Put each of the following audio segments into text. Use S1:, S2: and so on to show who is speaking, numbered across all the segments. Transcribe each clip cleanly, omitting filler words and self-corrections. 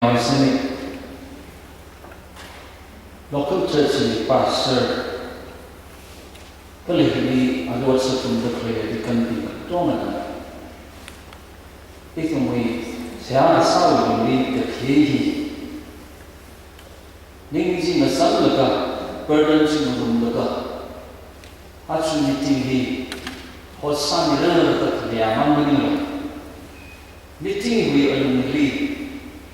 S1: Islamic local church pastor kalihli adwat sa tunda kaya di kanti tona ito mo'y siya asawa ni kakhihi ningji masal laga burden sinulong laga at sunitinghi hosan nila kakliyaman nila nitinghi alung nili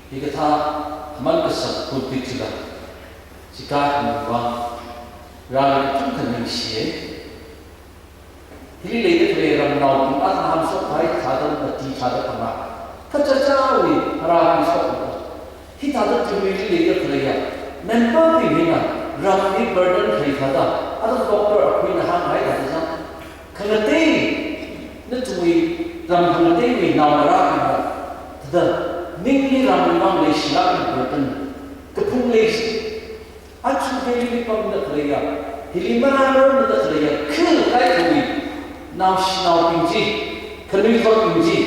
S1: ikatha hamal kasat putitila jika mengubah rakyat itu kan manusia ini lagi terang nau pun ada hamsok baik ada beti ada pernah kecacawi rakyat sok kita ada tumili lagi terang member ini ramai burden hari ada doktor aku ini hang hari ada sam kenapa netui ram kenapa ini nau rakyat tidak Ningli ramai leslak burden kepung les acu heli pam nak leya heli mana nak leya kul kai kumi nau pinji kami kau pinji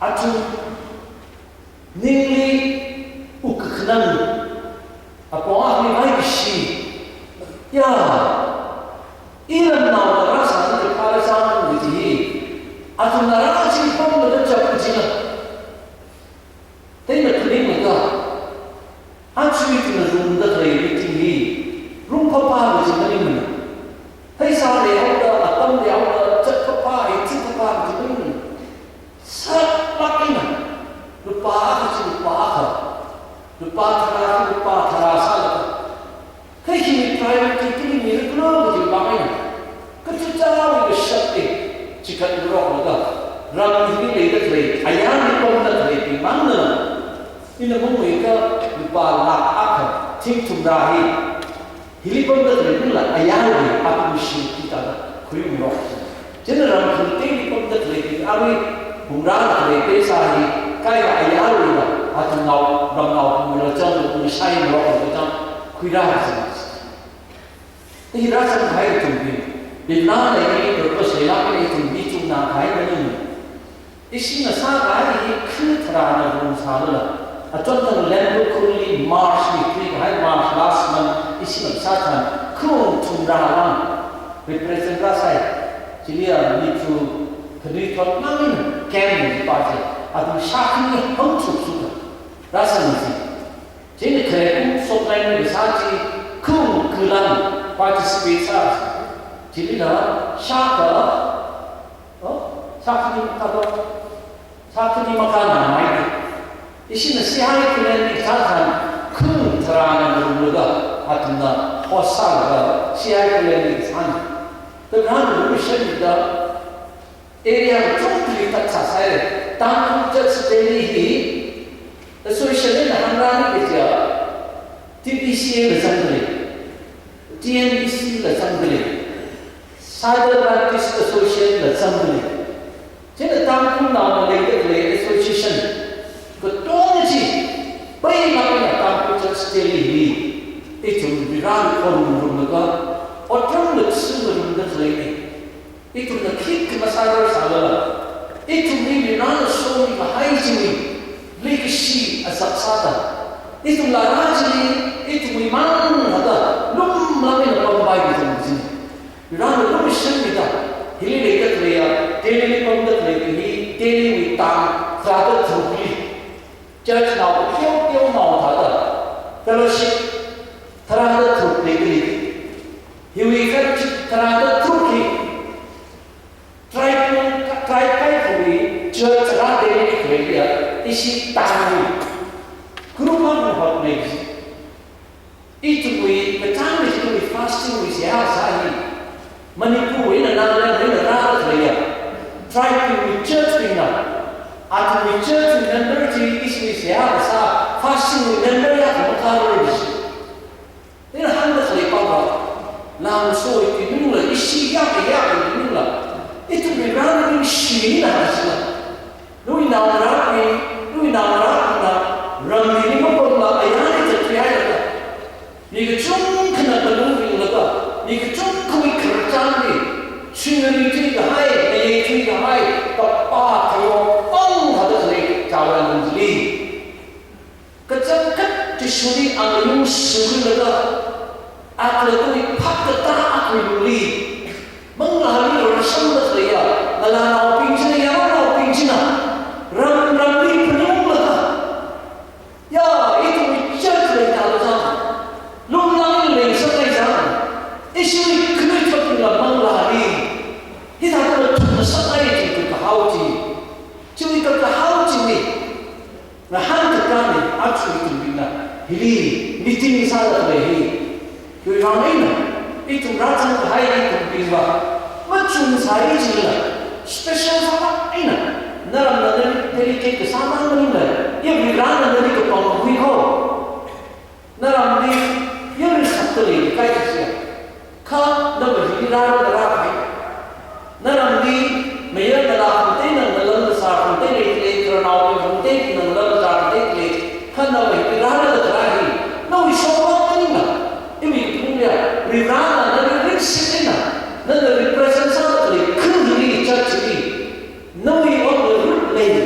S1: acu ningli ukkenan apa ahli baik si ya ilam nau rasa nak kala sama begini acu narasi pam nak cakap begini Tapi keling mereka, acuh itu nazar dari tinggi, rumpa apa macam ni mana? Tapi sahaja awak, atam dia awak, cakap apa, itu apa macam ni mana? Serap ini, lupa terasa. Tapi ini private ini ni kalau macam mana? Kecuali bersyarat jika berok mereka, ramai ini lagi dari ayam di pom dari mana? Ini mereka lupa lakak, ting tumrahi. Hilipun terus lah ayah ni aku mesti kita kuih merok. Jadi orang penting hilipun terus awi bunga terus sahi kaya ayah ni lah atau ngau melajar untuk saya merok kita kuih dah semua. Tapi rasa kaya tumpi. Bila lagi berpas elak ni tumpi cuma kaya ni. Isinya sangat ini keterana berusaha. Contoh lembu kuli March ni, March last month, isi macam kru tumrahan represent saya. Jadi itu kedua namun kami di parti, atau syakni hancur sudah rasa mesti. Jadi kerana supply ni sahaja kru kelam participate sahaja. Jadi dah syakni makanan mai. Isi nasihat kalian dikatakan kun terang bermuda atau hosal sihat kalian dikatakan. Terang berusaha dah area completely tak saya. Tanpa just daily association hamran kerja TPCA assembly, TNBC assembly, Cyber Baptist Association assembly. Jadi tanpa nama lagi association. Ketua ni, bayi maknya kampung sekali itu biran orang mereka, orang lekser mereka lagi. Itu nak klik masalah sahaja. Itu ni biran suri bahaya jadi, leksi asap sada. Itu larang jadi, itu memang ada. Lum lagi nak pembaik itu mesti. Biran lum sendiri dah. Hili lekat leya, teli pembat lagi, teli witang, terada terukli. Church now kêu màu thở đó, fellowship, thằng đó thuộc lịch lịch, hiểu ý cái thằng đó thuộc lịch, try cái gì, church ra đây lịch lịch vậy, isi tang, group man học này, itu we, the time is we fasting we say sahi, Manipur ini nana vậy, try to church thing now. Atau we church member di isi siapa sah fasting member ya kamu kalau ini hanya sekali apa langsung itu nula isi ya itu nula itu benar ini sini lah hasilnya lu inawaran ramai ini pun lah ayah itu terlihat lah ni kecung kena belum lah ni kecung kau kerja ni sini itu hai itu hai apa kau cawan menjadi Tisuri ang yung suri laga at laga ni pakata ako yuli mengalami rasam laga nalanaw pingsina yaraw pingsina ram ramli penyong laga ya itu bicara laga laga lunang leng sakai jang isuri kena cepat mengalami kita kalau cuma sakai itu kahauti cuma kahauti ni nahan tekani actually itu bina hili meeting sana lehi kui ramai itu ratan bahaya itu bina macam saya je special sama ina naram nadari dari ke sama mana ya bina nadari ke panggung ko naram ni ya risatli kai sia ka nabar hili rara naram ni meya dalam tena dalam sa tena le kronau tena dalam sa tena kana we rara terakhir no isowa tena ini punya rara dari risina dari represent sangatly kiri church ni no we on the root lane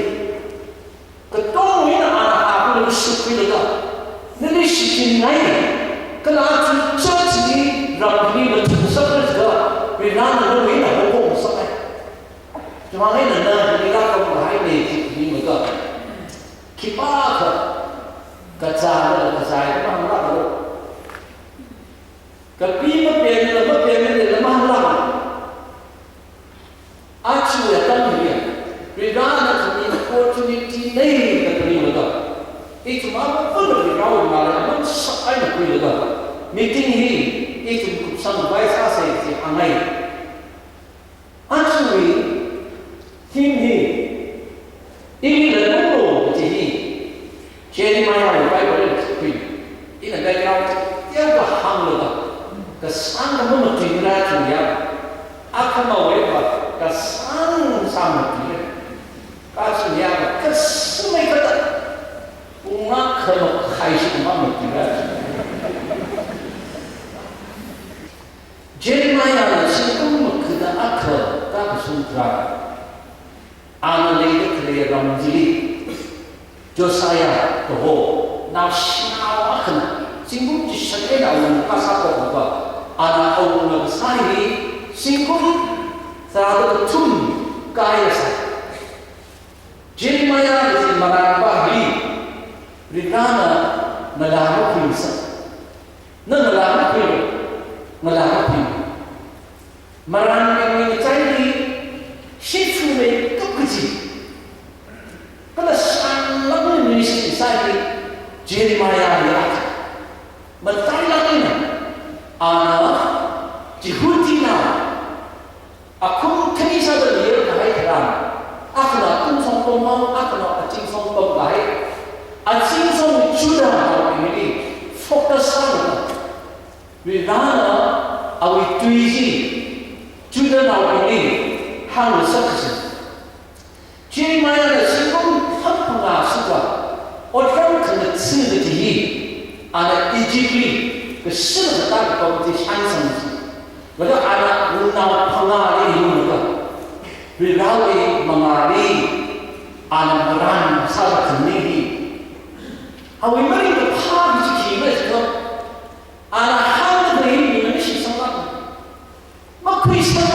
S1: ketong ina ana aku suku lega nili sikin nai kana church ni rabni betul sakit ga rara no ina hukum sakit cuma ini nana kita kau bahaya ni mereka kipak kacau itu mana mana tapi mempermen lemah lemah acu ya kan dia berdana kini opportunity ni kata mereka itu mana pun beritahu malah mana sakai nak mereka meeting ini itu sampai saya si angai acu ini tim ni ini lembu jadi jadi mana baik boleh sepi ini background tiada hang lega kesan kamu mengira dia akan mau apa kesan sama dia kasih dia kesemai kata bunga kalau kaisi kamu mengira jadi mana sih kamu kita akal tak sutra ana lady clear ramjili Josiah toho now sinaw akan singgung jisake na un pasako ba ana au na sai singgung sa tum kaya sa Jeremiah is maramba hi ridana nalamu pinsa nalamu pin marang ni chai shifu me tukji kalau sang lagu ni saya Jeremiah ya betul lagi na ana jihutina aku kini sahaja dia kahai terang aku nak tung song pemau aku nak acing song pembaik acing song sudah mau ini fokus sana Ridana awi tuiji sudah mau ini hang sukses Jeremiah的成功很不啊是吧？我刚可能吃的第一，啊，以及对个适合大家搞的产生的，我说啊那无脑碰啊的有那个，对老的忙啊的，啊那不然啥个肯定的，啊为么你个怕的去体会这个，啊那好的人你们是什么？么可以什么？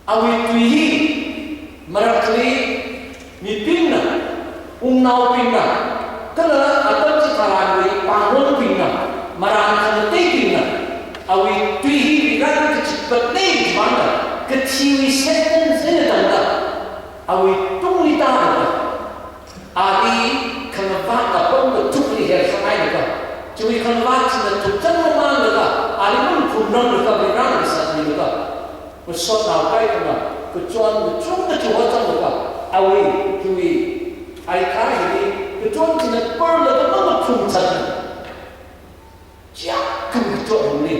S1: 啊为对的。Merakli ni pinna, nau pinna, kalau ada cikaran ni pangun pinna, marang kete pinna, awi tuhi bigan kecipat ni mana, keciwi seten sini tanda, awi tungli tanda, ali kenapa apa betul ni hari samai juga, cumi kenapa cina tujuan mana juga, ali pun punang juga bigan besar ni juga, besar napai juga. Kecuali kecuali apa? Awi kui aikah ini kecuali tidak perlu apa punca. Siapa kecuali ini?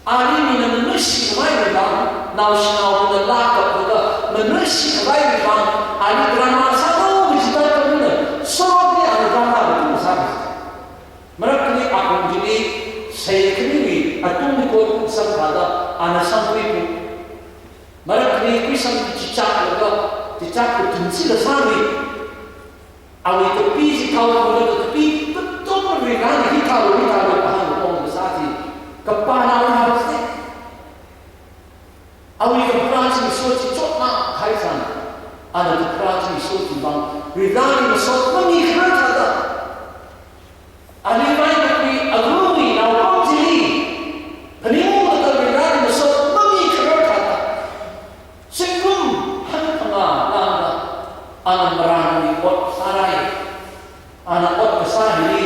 S1: Ari ini manusia lain orang, nasional pun lakap juga manusia lain orang. Ari drama satu kita kena, semua ada drama itu sama. Mereka ni aku jadi saya kini atung di kota sampada anak sampai Mereka ni kisah cicak juga, cicak tu tunci le sami. Awi tepi si kau mula tepi berani kita berpahan berpong besati kepala orang pasti. Awal kepercayaan suci cokna kaitan ada kepercayaan suci bang berani besok mengikat ada. Alimai beri agumi nawang jeli penimu atau berani besok mengikat ada. Sebelum hanya anak merani buat sarai, anak buat kesahili,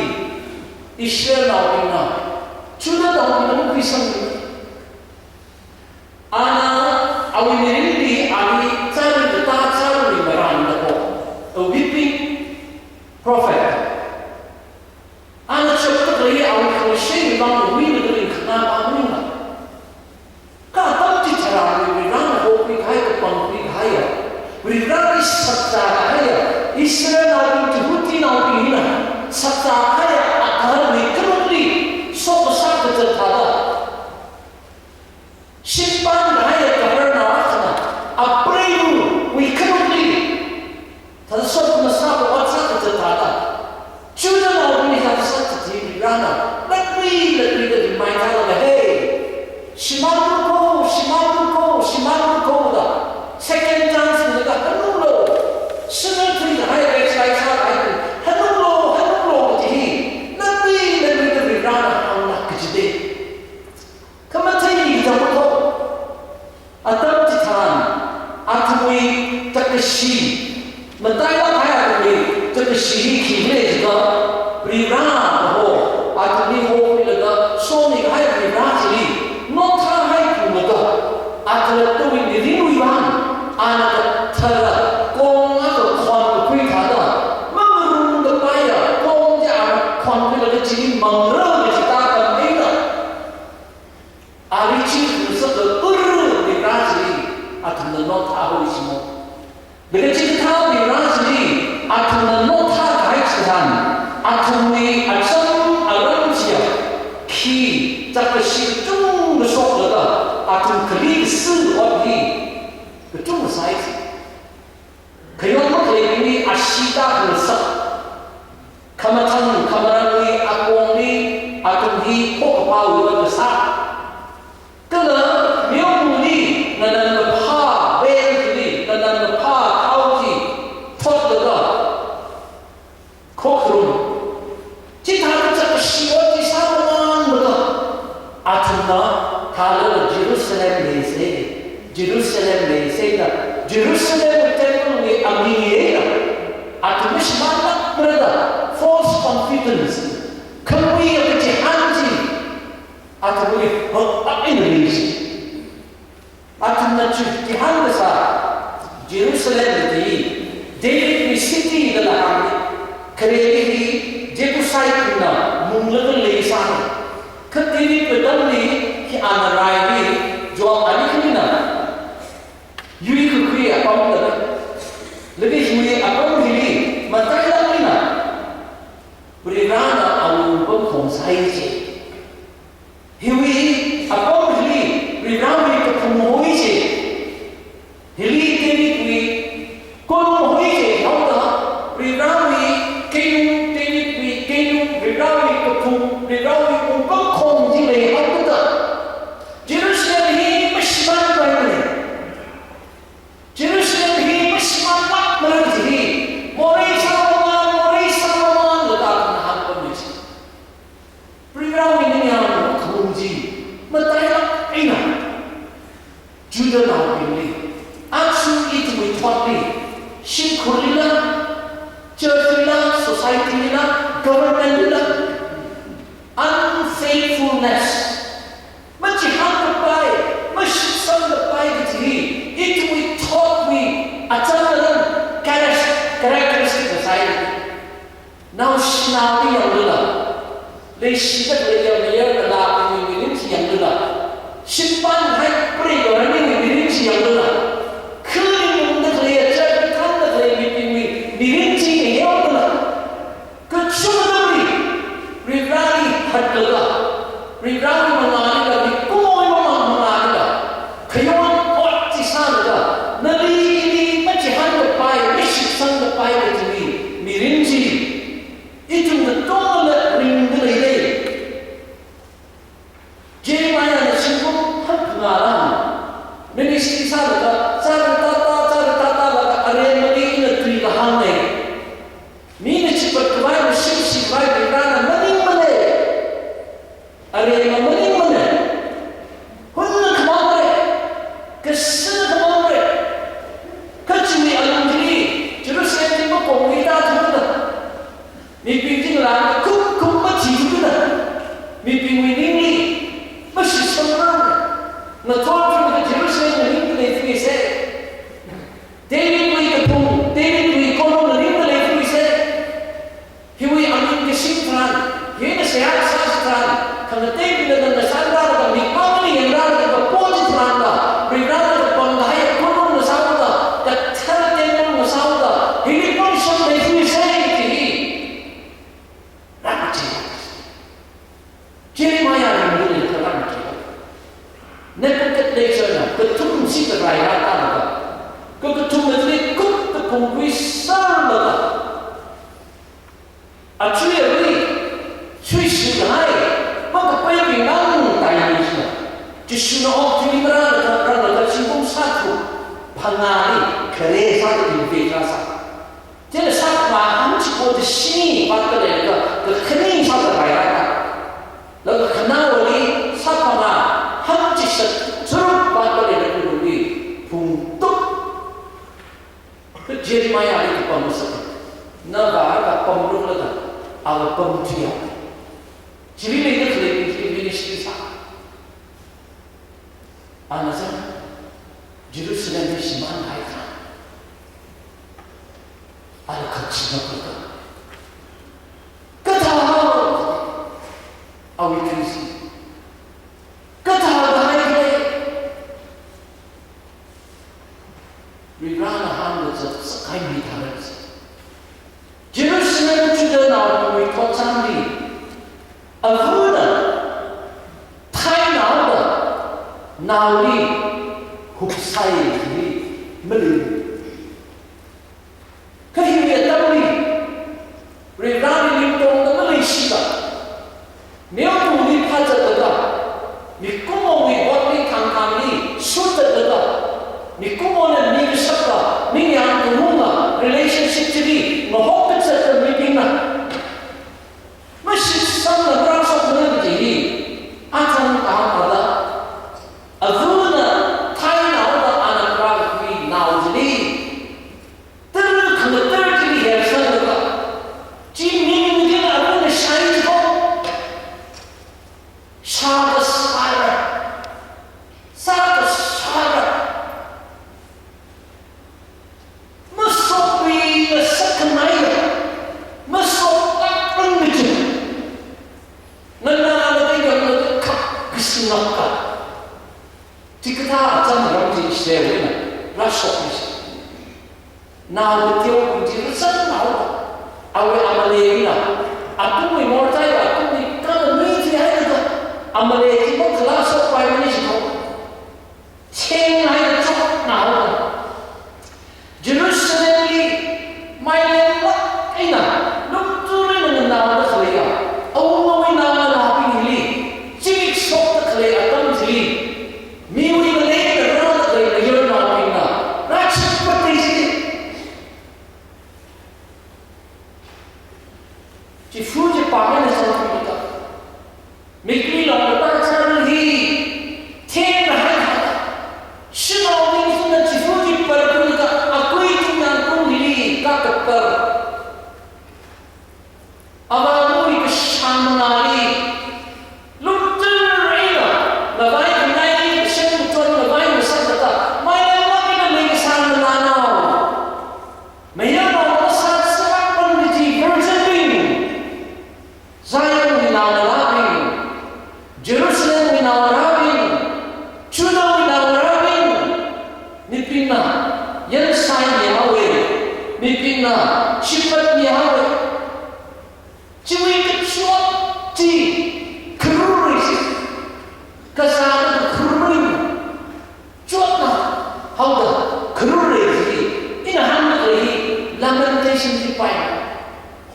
S1: Israel nawina, sudah nawina pisang. Anak awin ini ali cara kita cara merani dako, a weeping prophet. Anak cepat lagi awin kerja bang wina dengan kenapa awinnya. Kata cara merani hobi kaya kepangki kaya. Berani sakta kaya, Israel nabi Tuhuti nabi ina, sakta kaya agar dikeruli, sok sakta tertada. Simpan kaya karena wakna, April dikeruli, tad sok nasab waksa tertada. Sudah nabi ina sakta dirana, lebih dari mainan hey, simaruko dah. Second chance mereka hanulo, sebenarnya hari saya itu hanulo jadi nanti lebih berana anak kecil. Kemudian kita berdoa, atau Tuhan, atui terkesi, mentayang ayat ini terkesi kini juga berana bahwa atui hobi lega soni ayat berana jadi, nota ayat muda, atau tu ini diruiwan. Anak terla, kong atau kon kui tada, mengerung kepaya, kong jangan kon kui lagi jadi mengerung kita kembali. Ari ciri sesuatu di Brazil, atau menolak tahu semua. Bila kita di Brazil, atau menolak kaitan, atau ni asam alamsia, ki tak kesidung besok lada, atau kali seorang betul saya. Kaya mo kaya ini asita bersak. Kamatan kamarani akong ni atong hi pokapau yung besar. Kala miyong ni nanan pa ben ni nanan pa kauji tot da. Kokrum. Cita cita siwa di saman da. Atna kala Jerusalem ni se. Jerusalem ni saya, Jerusalem temple ni amniya, atau mismanat berada, false confidence, kami yang berjanji, atau boleh Indonesia, atau nanti Tuhan besar, Jerusalem ini, David city dalam kerana Jerusalem na mungkin lesan, ketika betul ni anarai ni jual anak ni na. Yui kukui apa mula, lebih yui apa muli, mata kita mana? Berana awal pun saya je. Yui apa muli, berana itu pemuhui je. Yui teri kui, kau muhui je, awal berana kayu teri kui kayu berana itu pun berana itu pun kong je awal tu. Jerusalem ini masih mana? Jerusalem ini masih mampu berjadi. Morai sama letak nahan kondisi. Perkara ini yang kunci. Mentayang ina. Juda nak ini. Action itu mitwati. Shikulila, churchila, society-ila, government-ila. Unfaithfulness. Macam apa? Masih sangat baik jadi. Itu taught me a certain characteristic society. Now, Shinawi yang lula, le shibat le yang dia lelaki mirinci yang lula, simpan hai peri orang ini mirinci yang lula, kering untuk le jadi kan le mirinci yang lula, kecuma ni, berani hat lula, berani mengalami lagi, kau mengalami lagi, kawan orang sana dah. Nabi ini macam hanya pai, mesti sangat pai begini. Mirinci itu betul ring sehat sasaran, karena tinggal dengan sandar dan nikmati yang ada dengan posisi anda, berada penggaya kunung nasauda, dan cara tembang nasauda, ini pun sampai saya ini, rakyat. Jeremiah yang boleh terang kita, nekat desa, ketum si terbayar anda, ketum itu kut kepungkui sarmada, actually. 最初がない、maka apa yang bingung tanya justru waktu ini berada cuma satu pengari kerja satu investasi. Jadi saat malam cukup di sini pada mereka kening satu bayar, lalu kenal lagi saat malam hampir seluruh pada mereka dulu untuk Jeremiah itu pemusat, naga pemuruh lagi, awal pemujian. Jadi mereka lebih sisa. Anasa, Jerusalem itu semua mereka. Ada kecil mereka. Ketahuan, awal krisis. Ketahuan mereka. Berada hamba sekai mitara. Jerusalem sudah naik ke candi. Avuna, Thai Nauda, Nauli, Hupsai, Melu. Kahirnya Tauli, Rirani Lintong na Malaysia. Niyo muli paja daga, ni kumo wi botni kangkami suta daga, ni kumo na ni sakla, ni yang kumunga relationship jadi mahokot sa meeting na. Masih sama berasa menjadi akan ada avuna Thai Nauda anak rakyat Naudi terjadi hersan juga jimi mungkin avuna syait ko sada masuk di sekenai masuk tak pengeju Sinaka. Jika jangan orang Israel ini, rasok ni. Nahu tiap kunci rasanya nahu. Awal amalai ini, aku ni mortai, aku ni kalau ni tiada tu, amalai itu kelas apa ini sih? Ceng ayat cok nahu. Jerusalem ni, main lak ina, nuktur ni dengan nahu dah kaya. Awal ni nahu dah pilih. Cik sok tak kaya atau jadi, miwi melek terus kaya leher nahu ina. Rasa seperti ini. Cifu je pamen sama kita. Mikri lah lepas sana lagi. Tiada hal. Semua orang itu nak cifu je pergi kita. Aku itu yang pun diri kakak per. Awak itu samnari. Lutter ina. Lepas ini semutan lepas ini sabda. Mana lagi nak lagi sana mana? Mana orang sana sebab pun di versi ini. Zion winawalawin, Jerusalem winawalawin, Judah winawalawin, nipina, Yerusalem Yahweh, nipina, Sifat Yahweh, Cewek kecuali di keruris, kesana keruris, cuatna, hauda keruris, ini hanya lagi lamentation di payah.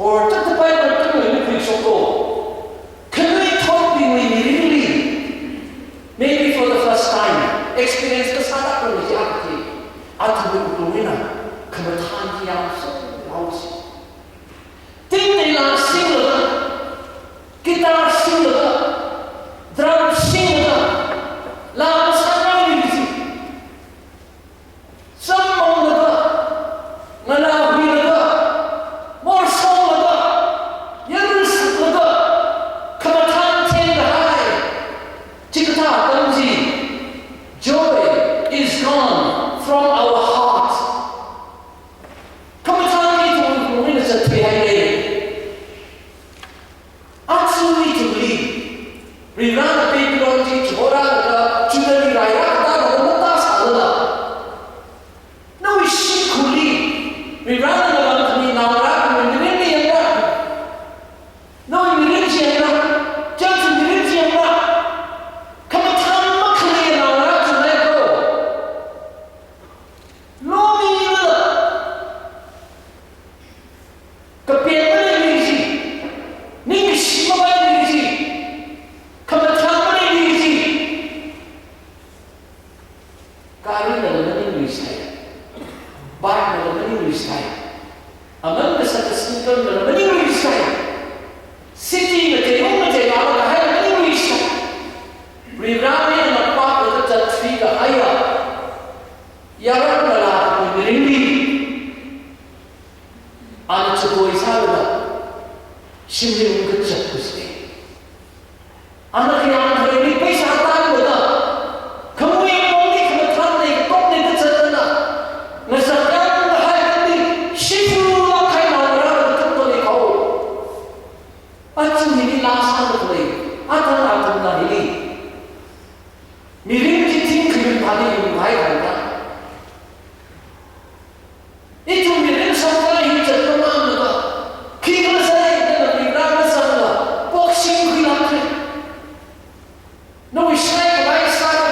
S1: Or tak terbaik bertemu ini berisoko. Can we talk really? Maybe for the first time, experience kesana pun dijadi. Atau berumina kebetulan yang seluas. Tinggal single, gitar single, drum single, lagu sana ini. Semua lega, menawi lega, more song lega. 심지어 그 잡으시네. 아마 그냥 우리 पैसा तान होता कमुए मोनी कमथान ने तोने के चलना नजरिया है कि शिफु लाखाई नावरा तो ने खाओ अच्छी हिली लास्ट तक ले आता ना हिली मिरिम की तीन करीब भारी भाई होता itu mirin sampai hijau kemana tak? Kita saya dengan berapa sama boxing kita. Noi saya lai saya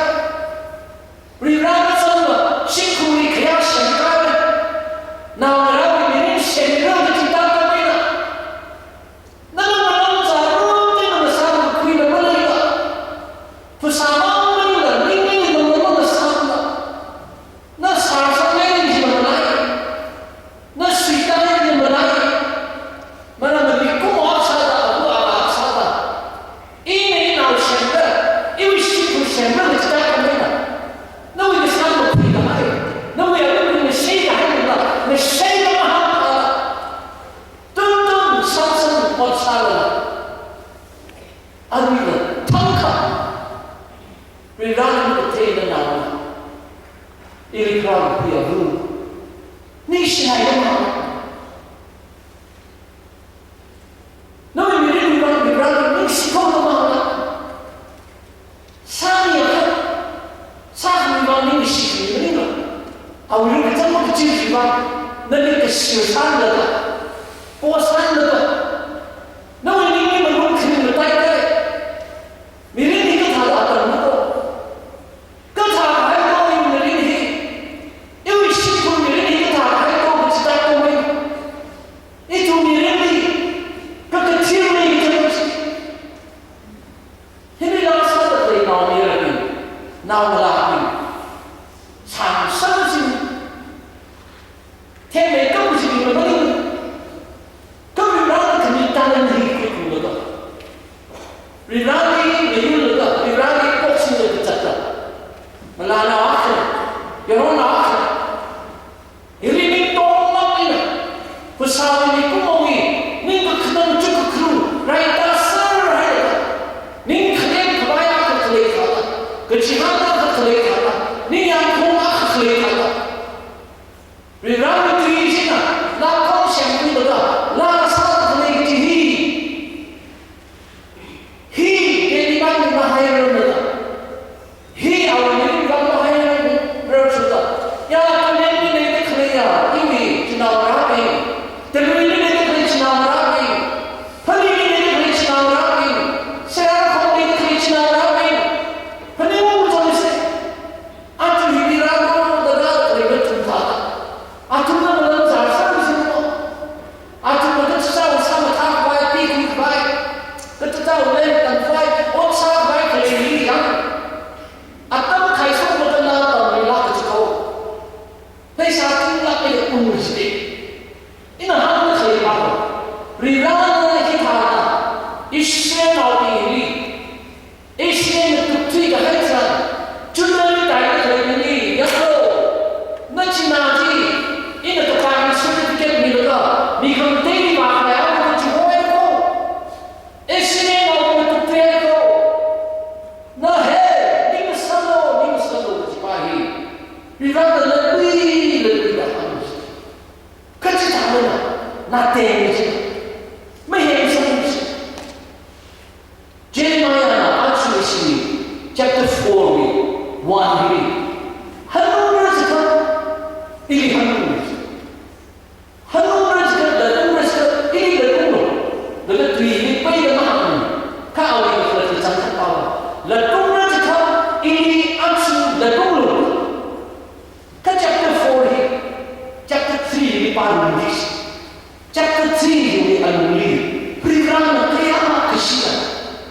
S1: berapa sama singkuri kerja sendiri. Nah orang mirin sendiri kita kemana? Nama malam zaru dengan sama kita mana? Bersama mana? Ini nama sama. Nah sama ini gimana? Nah sudah ini mana berikut aksada abu aksada ini nau senda ini siapa senda kita kemana? Nau ini sama kita hari, nau yang ini saya hari mana? Ini saya mahal, tuntun samsung aksada, aduh tangkap, berani bertemu nama, ini kerana dia belum. Ni siapa yang Noi mirin berani Mexico mana? Saya berani Mexico mana? Awalnya kita mau kecil juga, nanti kesiusan lagi, posan lagi. Noi ini belum kini letak. Mirin itu tak ada apa. Kata apa yang mirin ini? Ini Mexico mirin itu tak ada. Itu mirin ni, kekecil ni terus. Ini adalah satu dari nama mirin, nama lain. Samsung sih, tempat kamu sih mana ni? Kamu berani kemitan ni ikut muda. Berani mirin muda, berani boxing ni tercakap. Melana akhir, yang akhir. Ini ni tolak ini. Pesawat ini kumongi, ni kekena cukup kru, raita ser ada, ni kena kebaya kekelih kata, kecihana kekelih kata, ni yang kumah kekelih kata. Berani tu isina, lakon siapa itu dah, lasa kekelih cihi, hi jadi bang bahaya rendah, hi awal ni bang bahaya rendah, ya kekelih ni kekelih ya, ini jenama rapi. Tapi ini kerja senang rapi, hari ini kerja senang rapi, sekarang ini kerja senang rapi, hari ini macam ni sih, atu hiburan tu dah terlibat tentang, atu nak dalam jasa di sini, atu nak cakap sama tak baik, pikir baik, cakap lain tak baik, otak baik lagi yang, atau kaisar betul lah tak boleh cakap, tapi saat ini tak boleh umur sedih. Ini hanya saya bawa. Rirana kita ada. Islam awal ini. Islam itu tiga hal. Cuma ni tak ada ini. Ya tu. Nanti nanti. Ini tu kami sertifikat milaga. Mikam teri bahawa aku cuma itu. Islam awal itu tiga itu. Nah ni masalah berjibahi. Rirana lebih dah. Kerja mana? Nanti ni, macam ni. Jeremiah actually chapter 4, 1 ini. Hanura sekarang, ini hanura. Hanura sekarang, ini berkumur. Dalam tu ini payah mahal. Kau ini kalau tercakap apa? Hanura sekarang, ini actually berkumur. Chapter 4 ini. Chapter 3 ini baru ni. Chapter 3 ini alumni. Berikan kaya kesian.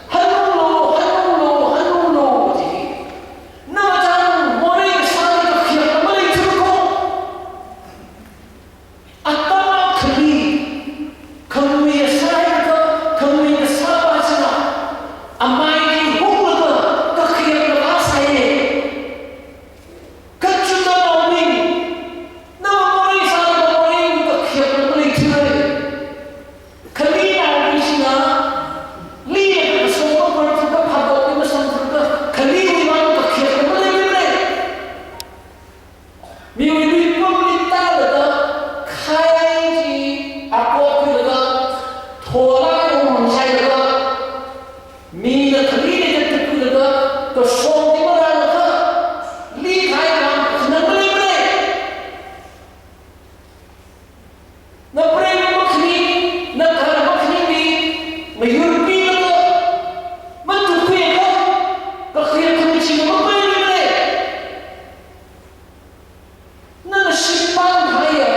S1: Hello. Jadi, nama jangan mulai sana kekian mulai cukup. Atau kamu yang saya kamu yang sahabat sana. Amai ini bukan kekian bahasa ini. Kecuali ini. Nama mulai sana mulai kekian mulai cukup. Kali Thola umum saya juga, mina kali ni kita tu juga, tu som di mana juga, lihat yang senang boleh. Na prema makni, na kara makni ni, mayurpi juga, mantupi juga, kakhiya kunci juga. Na simpan haya,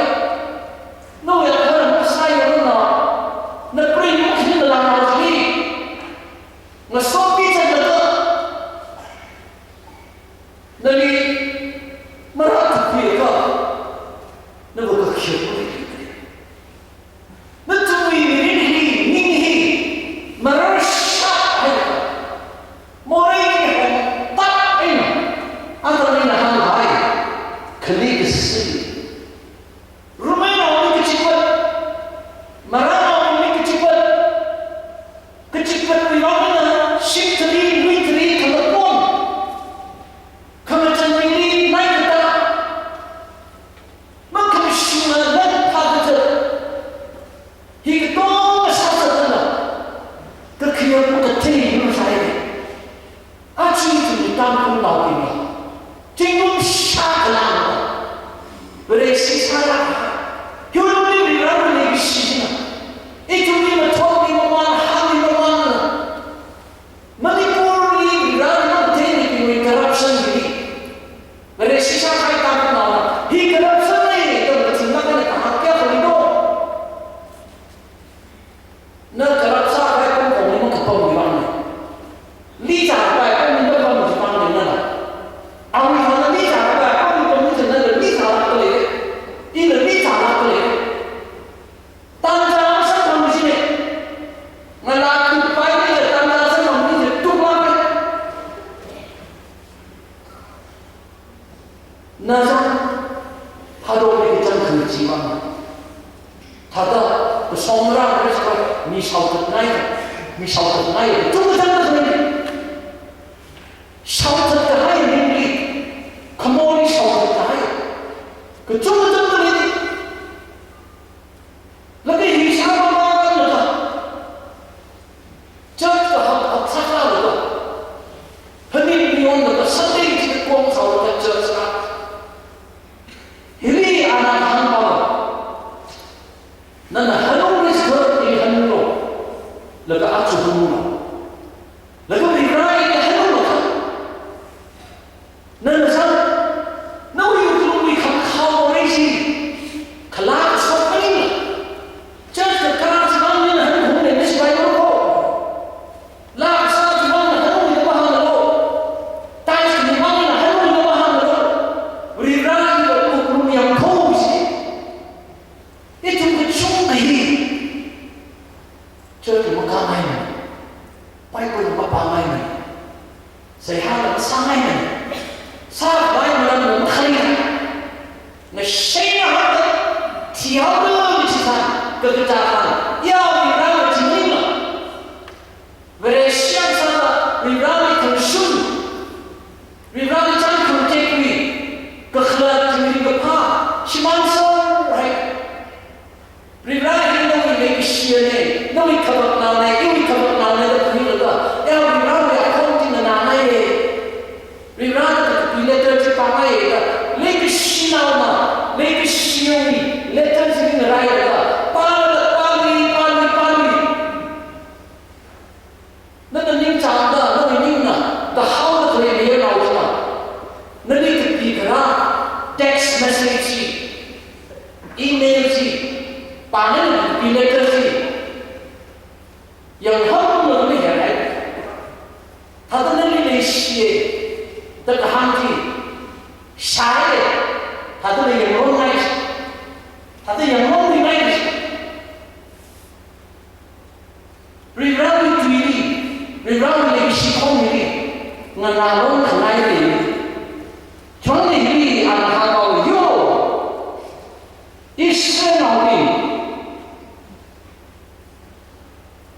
S1: no ya kara saya runa, na prema makni na lang lagi, na sopi saja, nali marah tu juga, na bukan kira.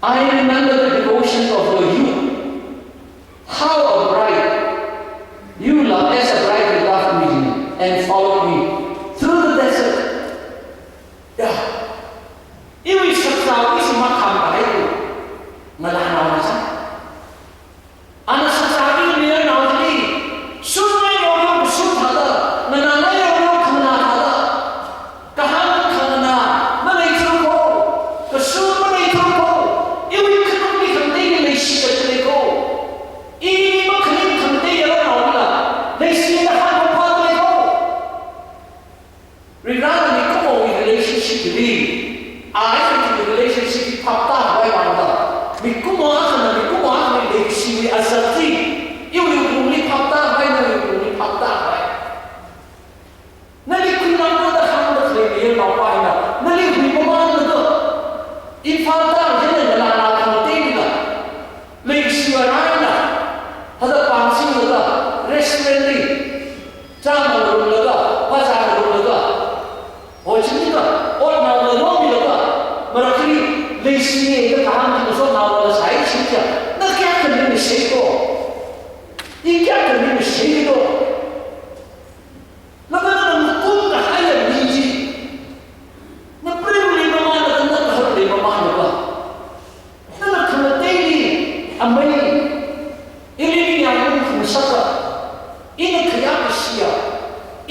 S2: I remember the devotion of your youth. How a bride, you love as a bride you loved me and followed me through the desert. Yeah. Iwi saksa isi makam
S1: papta vai manda mi kuma le si azati eu li papta vai no li papta vai nali kunna da kham da le ye na pa ina nali ri mama da in falta je la la ko te ni le si wa na hada pang sing da restaurant ni cha ma ro la pa sa ro la ho chi ni da or na la no mi la mara ki le si ye da ham ni so na la sai chi cha na kya karne में सही को ये क्या करने में सही को लगता है ना तुम कहाँ है बीजी ना प्रेम ले ममान ना ना घर ले ममान होगा ना ना खमते ही अम्मी इन्हें भी याद नहीं सकता इन्हें क्या किया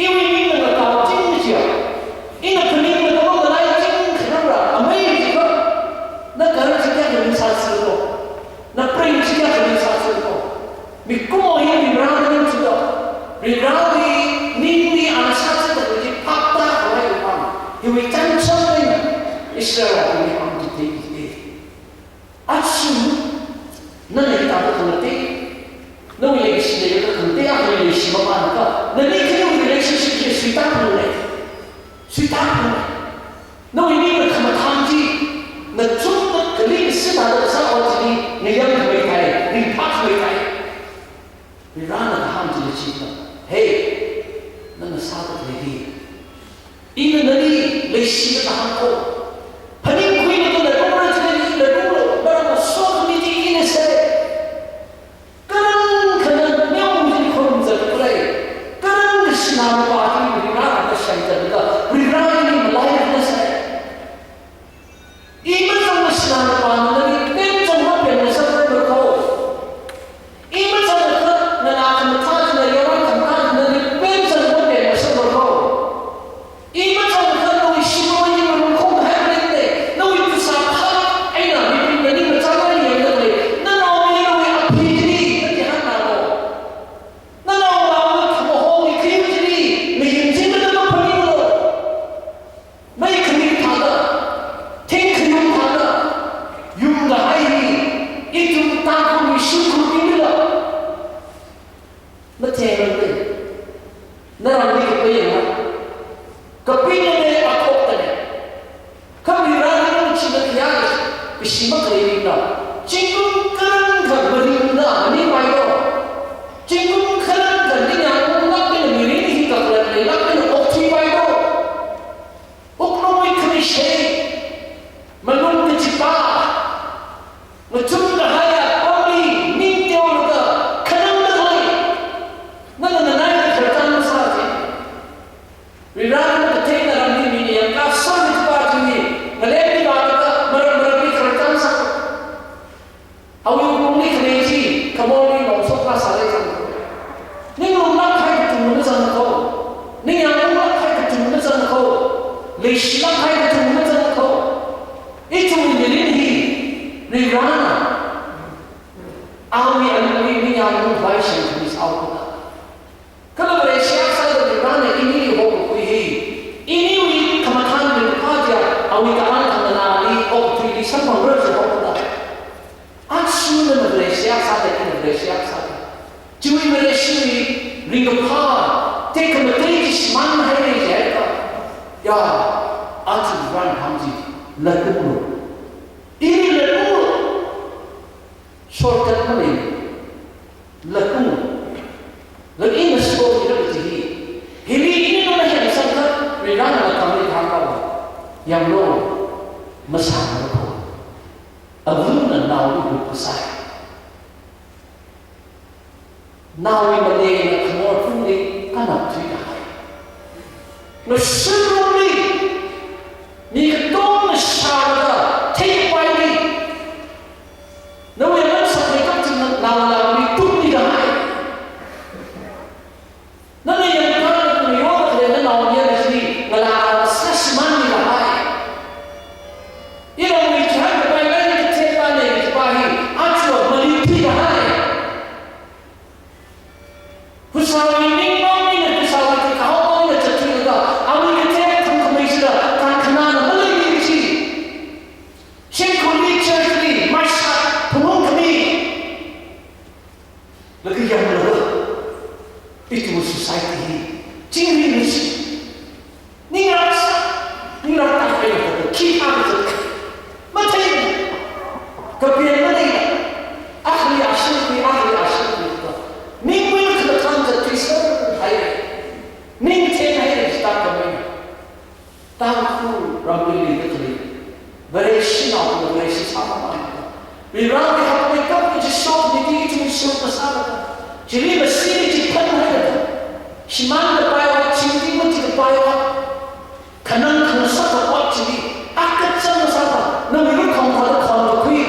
S1: इन्हें भी ना काम जिन किया इन्हें खलील में तो बनाए जिन खराबा अम्मी जिसको ना घर से क्या करने साथ को na prei chia ke sa se ko mi ko hi mi ra ni chi do ri ra ni an sa se ko ji pa ta ko ai pa hi wi chan chang ni Israel ni am ti ti ti asu na ni ta ko na te no wi le si le ko ko te a ko le si ba pa ka na ni ke ni le si si ke si ta ko le si ta ko no wi ni ko ma tham ji na chung na ke li si ta da sa o ji ni yang mai kai ni pa mai kai ni ra na ham ji chi ta hey na na sa ta le di in na ni le si ta ham ko pani kui ni to le ko ra chi ni le ko ba na so ni ji ni se kan kan nyong ji ko za ko le kan si na pa ti ni ra na sai ta da ri ra ni ma lai na se i ma sa na si na pa na ni
S2: Pusawai ni mau ni pusawai ke kau mau ni cakap juga. Awak kita
S1: Kepian mana? Ahli asyik itu. Minggu ke depan tertisar hari. Minggu hari start kami. Tahu ramai itu tadi. Beresin apa beresin sama mana. Bilang dia mereka itu shock ni itu shock besar. Jadi mesin itu penuh. Siman berpayah, cinti pun tidak payah. Kanang kena satu buat jadi. Akad sama sama. Namun kamu kalau kamu kui.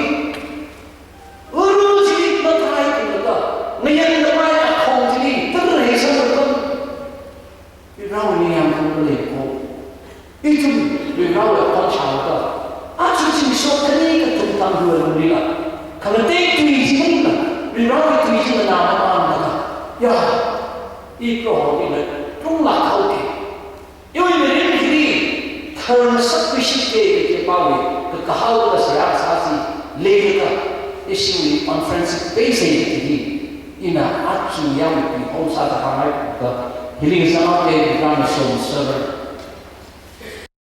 S1: Uru jadi berkait juga. Naya berpayah kamu jadi terhisa berpun. Birau ni yang kamu lepo. Itu birau yang kau cakap. Acu cing sok tadi ketentang dua dunia. Kalau tak tu izin lah. Birau itu izin nama mana. Ya. Itu orang ini tunglah kau ke. Ini mereka ini termasuk bisik ke bawa ke kahal ke siapa sasi lega isu konferensi basic ini. Ina acu yang di home satu hari ke healing sama ke dalam show server